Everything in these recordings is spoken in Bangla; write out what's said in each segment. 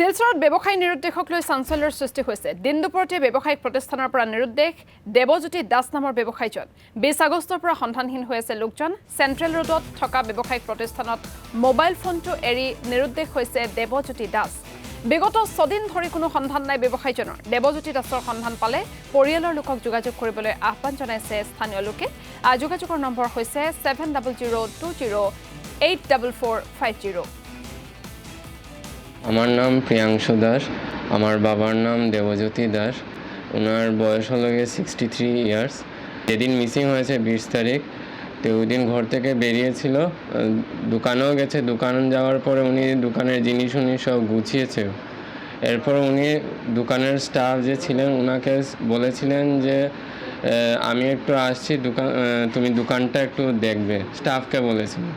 শিলচৰত ব্যৱসায়ী নিৰুদ্দেশক লৈ চাঞ্চল্যৰ সৃষ্টি হৈছে। দিন দুপৰতে ব্যৱসায়িক প্ৰতিষ্ঠানৰ পৰা নিৰুদ্দেশ দেৱজ্যোতি দাস নামৰ ব্যৱসায়ীজন 20 আগষ্টৰ পৰা সন্ধানহীন হৈ আছে লোকজন। চেণ্ট্ৰেল ৰোডত থকা ব্যৱসায়িক প্ৰতিষ্ঠানত মোবাইল ফোনটো এৰি নিৰুদ্দেশ হৈছে দেৱজ্যোতি দাস। বিগত 6 দিন ধৰি কোনো সন্ধান নাই ব্যৱসায়ীজনৰ। দেৱজ্যোতি দাসৰ সন্ধান পালে পৰিয়ালৰ লোকক যোগাযোগ কৰিবলৈ আহ্বান জনাইছে স্থানীয় লোকে। যোগাযোগৰ নম্বৰ হৈছে 7002084450। আমার নাম প্রিয়াংশু দাস, আমার বাবার নাম দেবজ্যোতি দাস। ওনার বয়স হলো গিয়ে 63 ইয়ার্স। যেদিন মিসিং হয়েছে 20 তারিখ, তো ওই দিন ঘর থেকে বেরিয়েছিল, দোকানেও গেছে। দোকান যাওয়ার পরে উনি দোকানের জিনিস সব গুছিয়েছে। এরপর উনি দোকানের স্টাফ যে ছিলেন ওনাকে বলেছিলেন যে আমি একটু আসছি, তুমি দোকানটা একটু দেখবে, স্টাফকে বলেছিলেন।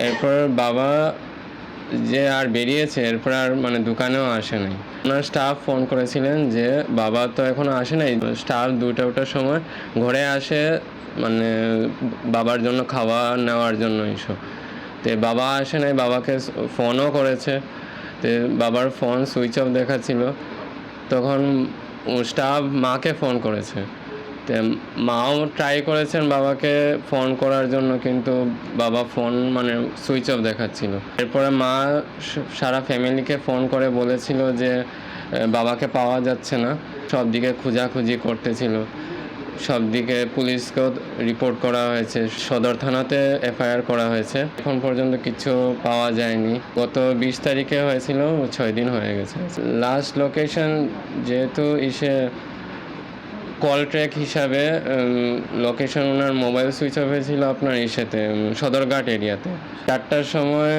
এরপর বাবা যে আর বেরিয়েছে, এরপর আর দোকানেও আসে নাই। ওনার স্টাফ ফোন করেছিলেন যে বাবা তো এখনো আসে নাই। স্টাফ 2টার সময় ঘরে আসে, বাবার জন্য খাওয়া নেওয়ার জন্য এইসব। তো বাবা আসে নাই, বাবাকে ফোনও করেছে, তো বাবার ফোন সুইচ অফ দেখাচ্ছিল। তখন স্টাফ মাকে ফোন করেছে, তো মাও ট্রাই করেছেন বাবাকে ফোন করার জন্য, কিন্তু বাবা ফোন সুইচ অফ দেখাচ্ছিল। এরপরে মা সারা ফ্যামিলিকে ফোন করে বলেছিল যে বাবাকে পাওয়া যাচ্ছে না। সব দিকে খোঁজাখুঁজি করতেছিল, সব দিকে পুলিশকেও রিপোর্ট করা হয়েছে, সদর থানাতে এফআইআর করা হয়েছে। এখন পর্যন্ত কিছু পাওয়া যায়নি। গত 20 তারিখে হয়েছিল, 6 দিন হয়ে গেছে। লাস্ট লোকেশন যেহেতু কল ট্র্যাক হিসাবে লোকেশন ওনার মোবাইল সুইচ অফ হয়েছিল আপনার সদরঘাট এরিয়াতে। 4টার সময়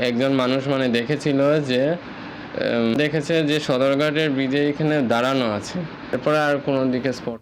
একজন মানুষ দেখেছে যে সদরঘাটের ব্রিজে এখানে দাঁড়ানো আছে। এরপরে আর কোনো দিকে স্পট